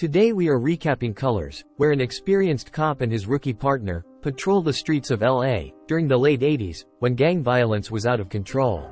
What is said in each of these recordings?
Today we are recapping Colors, where an experienced cop and his rookie partner patrol the streets of LA during the late 80s, when gang violence was out of control.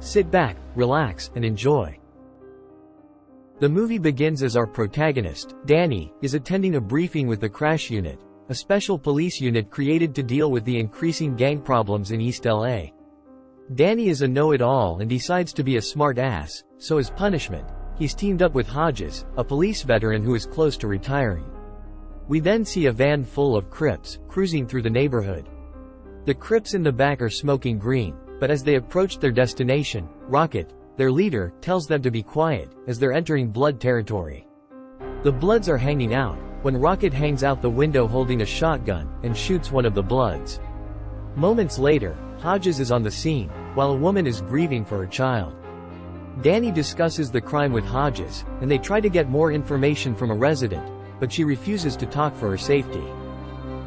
Sit back, relax, and enjoy. The movie begins as our protagonist, Danny, is attending a briefing with the Crash Unit, a special police unit created to deal with the increasing gang problems in East LA. Danny is a know-it-all and decides to be a smart ass, so as punishment, he's teamed up with Hodges, a police veteran who is close to retiring. We then see a van full of Crips cruising through the neighborhood. The Crips in the back are smoking green, but as they approach their destination, Rocket, their leader, tells them to be quiet, as they're entering Blood territory. The Bloods are hanging out, when Rocket hangs out the window holding a shotgun, and shoots one of the Bloods. Moments later, Hodges is on the scene, while a woman is grieving for her child. Danny discusses the crime with Hodges, and they try to get more information from a resident, but she refuses to talk for her safety.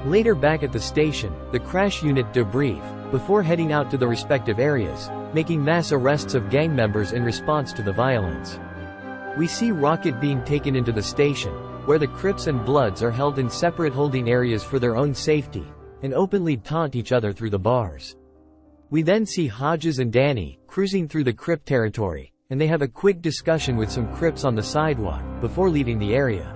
Later back at the station, the Crash Unit debrief, before heading out to the respective areas, making mass arrests of gang members in response to the violence. We see Rocket being taken into the station, where the Crips and Bloods are held in separate holding areas for their own safety, and openly taunt each other through the bars. We then see Hodges and Danny cruising through the Crip territory, and they have a quick discussion with some Crips on the sidewalk, before leaving the area.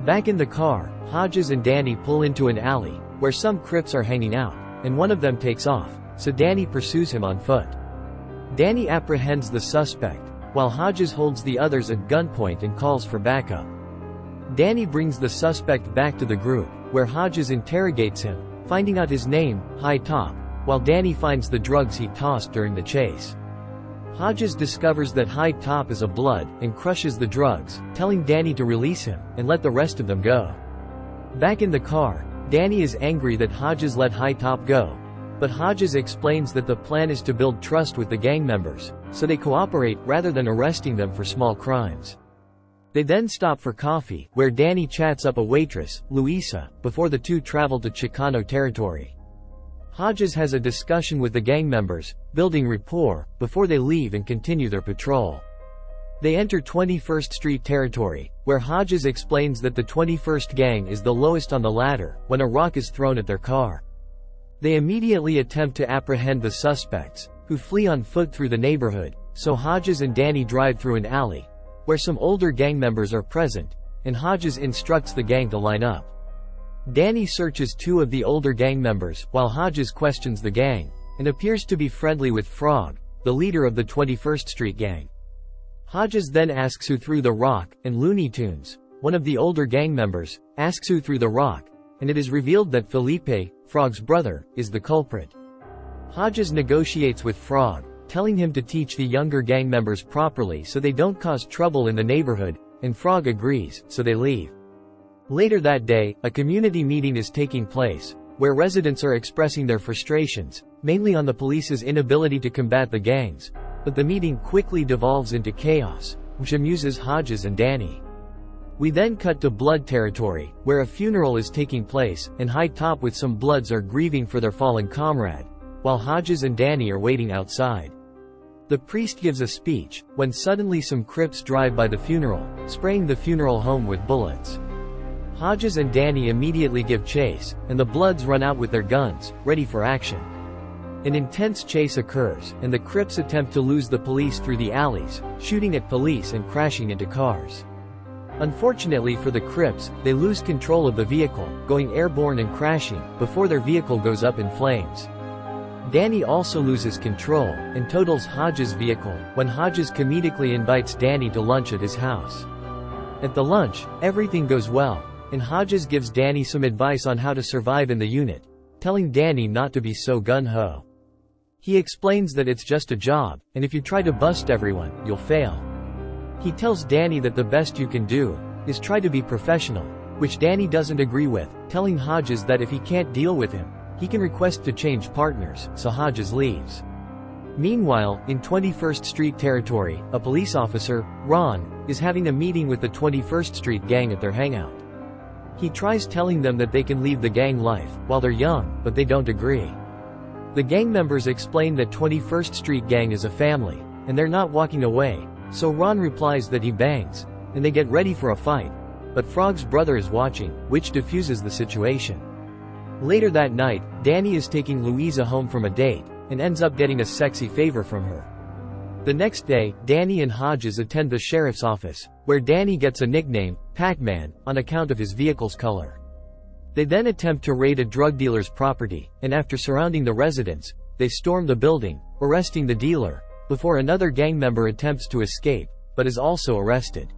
Back in the car, Hodges and Danny pull into an alley, where some Crips are hanging out, and one of them takes off, so Danny pursues him on foot. Danny apprehends the suspect, while Hodges holds the others at gunpoint and calls for backup. Danny brings the suspect back to the group, where Hodges interrogates him, finding out his name, High Top, while Danny finds the drugs he tossed during the chase. Hodges discovers that High Top is a Blood, and crushes the drugs, telling Danny to release him, and let the rest of them go. Back in the car, Danny is angry that Hodges let High Top go, but Hodges explains that the plan is to build trust with the gang members, so they cooperate rather than arresting them for small crimes. They then stop for coffee, where Danny chats up a waitress, Luisa, before the two travel to Chicano territory. Hodges has a discussion with the gang members, building rapport, before they leave and continue their patrol. They enter 21st Street territory, where Hodges explains that the 21st gang is the lowest on the ladder, when a rock is thrown at their car. They immediately attempt to apprehend the suspects, who flee on foot through the neighborhood, so Hodges and Danny drive through an alley, where some older gang members are present, and Hodges instructs the gang to line up. Danny searches two of the older gang members, while Hodges questions the gang, and appears to be friendly with Frog, the leader of the 21st Street gang. Hodges then asks who threw the rock, and Looney Tunes, one of the older gang members, asks who threw the rock, and it is revealed that Felipe, Frog's brother, is the culprit. Hodges negotiates with Frog, telling him to teach the younger gang members properly so they don't cause trouble in the neighborhood, and Frog agrees, so they leave. Later that day, a community meeting is taking place, where residents are expressing their frustrations, mainly on the police's inability to combat the gangs, but the meeting quickly devolves into chaos, which amuses Hodges and Danny. We then cut to Blood territory, where a funeral is taking place, and High Top with some Bloods are grieving for their fallen comrade, while Hodges and Danny are waiting outside. The priest gives a speech, when suddenly some Crips drive by the funeral, spraying the funeral home with bullets. Hodges and Danny immediately give chase, and the Bloods run out with their guns, ready for action. An intense chase occurs, and the Crips attempt to lose the police through the alleys, shooting at police and crashing into cars. Unfortunately for the Crips, they lose control of the vehicle, going airborne and crashing, before their vehicle goes up in flames. Danny also loses control, and totals Hodges' vehicle, when Hodges comedically invites Danny to lunch at his house. At the lunch, everything goes well, and Hodges gives Danny some advice on how to survive in the unit, telling Danny not to be so gun-ho. He explains that it's just a job, and if you try to bust everyone, you'll fail. He tells Danny that the best you can do is try to be professional, which Danny doesn't agree with, telling Hodges that if he can't deal with him, he can request to change partners, so Hodges leaves. Meanwhile, in 21st Street territory, a police officer, Ron, is having a meeting with the 21st Street gang at their hangout. He tries telling them that they can leave the gang life, while they're young, but they don't agree. The gang members explain that 21st Street gang is a family, and they're not walking away, so Ron replies that he bangs, and they get ready for a fight. but Frog's brother is watching, which diffuses the situation. Later that night, Danny is taking Louisa home from a date, and ends up getting a sexy favor from her. The next day, Danny and Hodges attend the sheriff's office, where Danny gets a nickname, Pac-Man, on account of his vehicle's color. They then attempt to raid a drug dealer's property, and after surrounding the residence, they storm the building, arresting the dealer, before another gang member attempts to escape, but is also arrested.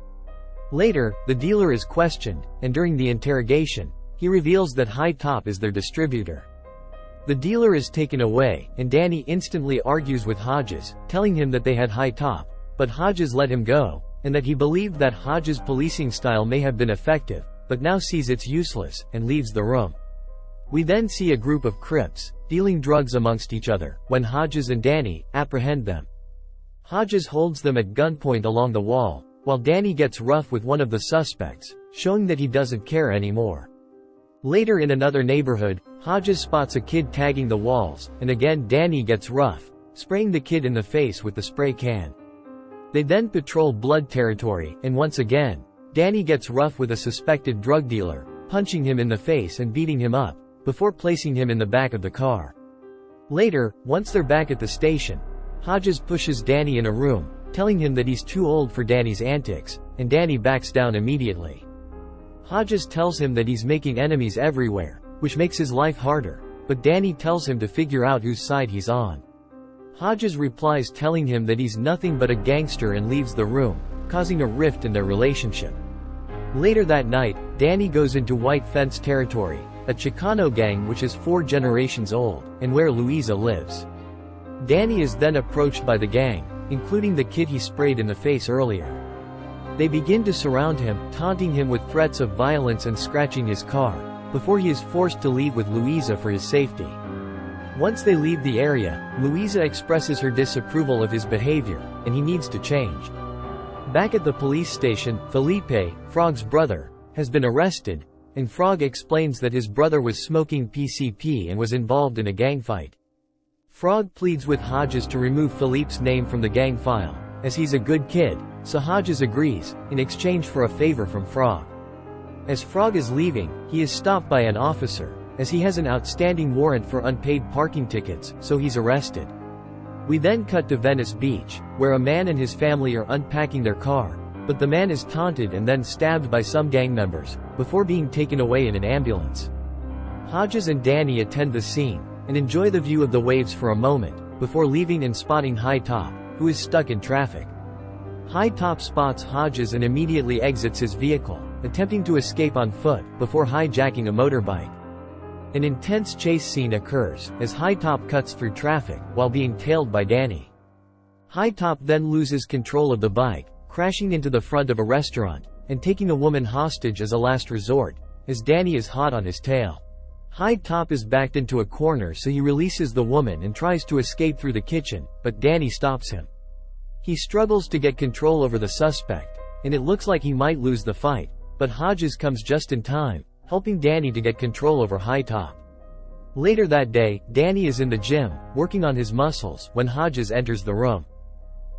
Later, the dealer is questioned, and during the interrogation, he reveals that High Top is their distributor. The dealer is taken away, and Danny instantly argues with Hodges, telling him that they had High Top, but Hodges let him go, and that he believed that Hodges' policing style may have been effective, but now sees it's useless, and leaves the room. We then see a group of Crips, dealing drugs amongst each other, when Hodges and Danny apprehend them. Hodges holds them at gunpoint along the wall, while Danny gets rough with one of the suspects, showing that he doesn't care anymore. Later in another neighborhood, Hodges spots a kid tagging the walls, and again Danny gets rough, spraying the kid in the face with the spray can. They then patrol blood territory, and once again, Danny gets rough with a suspected drug dealer, punching him in the face and beating him up, before placing him in the back of the car. Later, once they're back at the station, Hodges pushes Danny in a room, telling him that he's too old for Danny's antics, and Danny backs down immediately. Hodges tells him that he's making enemies everywhere, which makes his life harder, but Danny tells him to figure out whose side he's on. Hodges replies telling him that he's nothing but a gangster and leaves the room, causing a rift in their relationship. Later that night, Danny goes into White Fence territory, a Chicano gang which is 4 generations old, and where Louisa lives. Danny is then approached by the gang, including the kid he sprayed in the face earlier. They begin to surround him, taunting him with threats of violence and scratching his car, before he is forced to leave with Louisa for his safety. Once they leave the area, Louisa expresses her disapproval of his behavior, and he needs to change. Back at the police station, Felipe, Frog's brother, has been arrested, and Frog explains that his brother was smoking PCP and was involved in a gang fight. Frog pleads with Hodges to remove Felipe's name from the gang file, as he's a good kid, so Hodges agrees, in exchange for a favor from Frog. As Frog is leaving, he is stopped by an officer, as he has an outstanding warrant for unpaid parking tickets, so he's arrested. We then cut to Venice Beach, where a man and his family are unpacking their car, but the man is taunted and then stabbed by some gang members, before being taken away in an ambulance. Hodges and Danny attend the scene, and enjoy the view of the waves for a moment, before leaving and spotting High Top, who is stuck in traffic. High Top spots Hodges and immediately exits his vehicle, attempting to escape on foot, before hijacking a motorbike. An intense chase scene occurs, as High Top cuts through traffic, while being tailed by Danny. High Top then loses control of the bike, crashing into the front of a restaurant, and taking a woman hostage as a last resort, as Danny is hot on his tail. High Top is backed into a corner so he releases the woman and tries to escape through the kitchen, but Danny stops him. He struggles to get control over the suspect, and it looks like he might lose the fight, but Hodges comes just in time, helping Danny to get control over High Top. Later that day, Danny is in the gym, working on his muscles, when Hodges enters the room.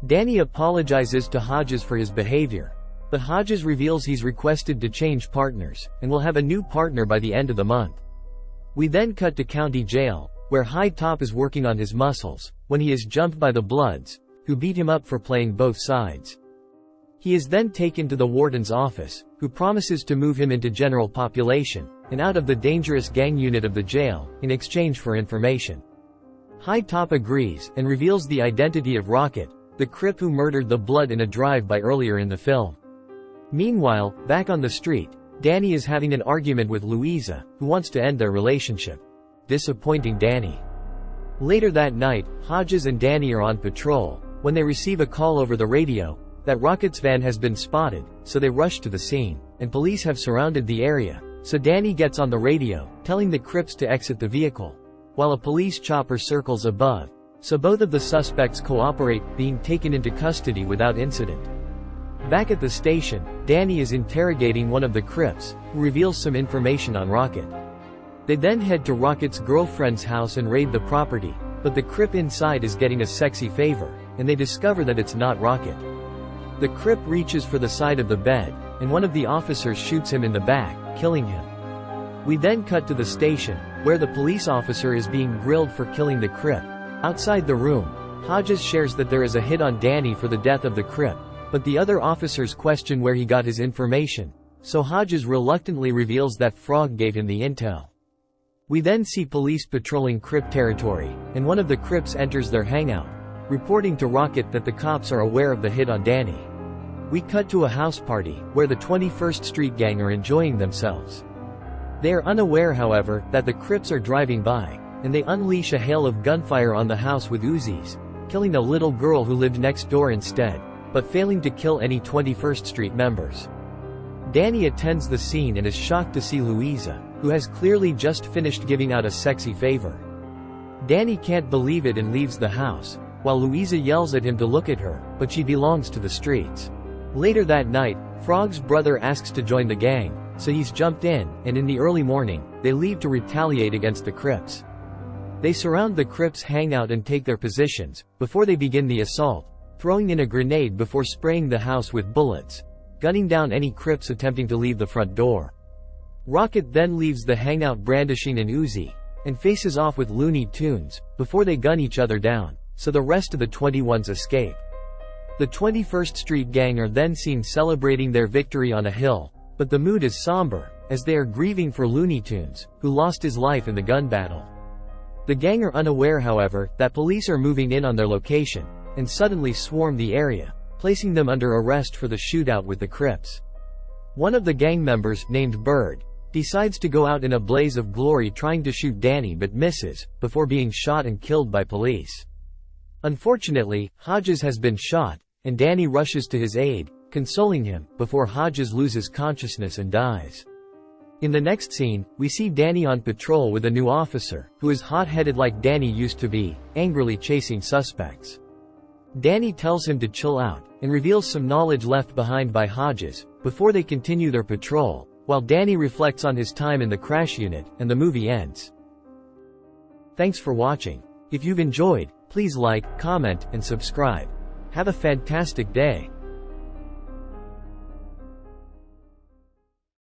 Danny apologizes to Hodges for his behavior, but Hodges reveals he's requested to change partners, and will have a new partner by the end of the month. We then cut to county jail, where High Top is working on his muscles, when he is jumped by the Bloods, who beat him up for playing both sides. He is then taken to the warden's office, who promises to move him into general population, and out of the dangerous gang unit of the jail, in exchange for information. High Top agrees, and reveals the identity of Rocket, the Crip who murdered the Blood in a drive-by earlier in the film. Meanwhile, back on the street, Danny is having an argument with Louisa, who wants to end their relationship, disappointing Danny. Later that night, Hodges and Danny are on patrol, when they receive a call over the radio, that Rocket's van has been spotted, so they rush to the scene, and police have surrounded the area, so Danny gets on the radio, telling the Crips to exit the vehicle, while a police chopper circles above, so both of the suspects cooperate, being taken into custody without incident. Back at the station, Danny is interrogating one of the Crips, who reveals some information on Rocket. They then head to Rocket's girlfriend's house and raid the property, but the Crip inside is getting a sexy favor, and they discover that it's not Rocket. The Crip reaches for the side of the bed, and one of the officers shoots him in the back, killing him. We then cut to the station, where the police officer is being grilled for killing the Crip. Outside the room, Hodges shares that there is a hit on Danny for the death of the Crip, but the other officers question where he got his information, so Hodges reluctantly reveals that Frog gave him the intel. We then see police patrolling Crip territory, and one of the Crips enters their hangout, reporting to Rocket that the cops are aware of the hit on Danny. We cut to a house party, where the 21st Street Gang are enjoying themselves. They are unaware, however, that the Crips are driving by, and they unleash a hail of gunfire on the house with Uzis, killing a little girl who lived next door instead, but failing to kill any 21st Street members. Danny attends the scene and is shocked to see Louisa, who has clearly just finished giving out a sexy favor. Danny can't believe it and leaves the house, while Louisa yells at him to look at her, but she belongs to the streets. Later that night, Frog's brother asks to join the gang, so he's jumped in, and in the early morning, they leave to retaliate against the Crips. They surround the Crips' hangout and take their positions, before they begin the assault, throwing in a grenade before spraying the house with bullets, gunning down any Crips attempting to leave the front door. Rocket then leaves the hangout brandishing an Uzi, and faces off with Looney Tunes, before they gun each other down, so the rest of the 21s escape. The 21st Street Gang are then seen celebrating their victory on a hill, but the mood is somber, as they are grieving for Looney Tunes, who lost his life in the gun battle. The gang are unaware, however, that police are moving in on their location, and suddenly swarm the area, placing them under arrest for the shootout with the Crips. One of the gang members, named Bird, decides to go out in a blaze of glory trying to shoot Danny but misses, before being shot and killed by police. Unfortunately, Hodges has been shot, and Danny rushes to his aid, consoling him, before Hodges loses consciousness and dies. In the next scene, we see Danny on patrol with a new officer, who is hot-headed like Danny used to be, angrily chasing suspects. Danny tells him to chill out, and reveals some knowledge left behind by Hodges, before they continue their patrol, while Danny reflects on his time in the crash unit, and the movie ends. Thanks for watching. If you've enjoyed, please like, comment, and subscribe. Have a fantastic day.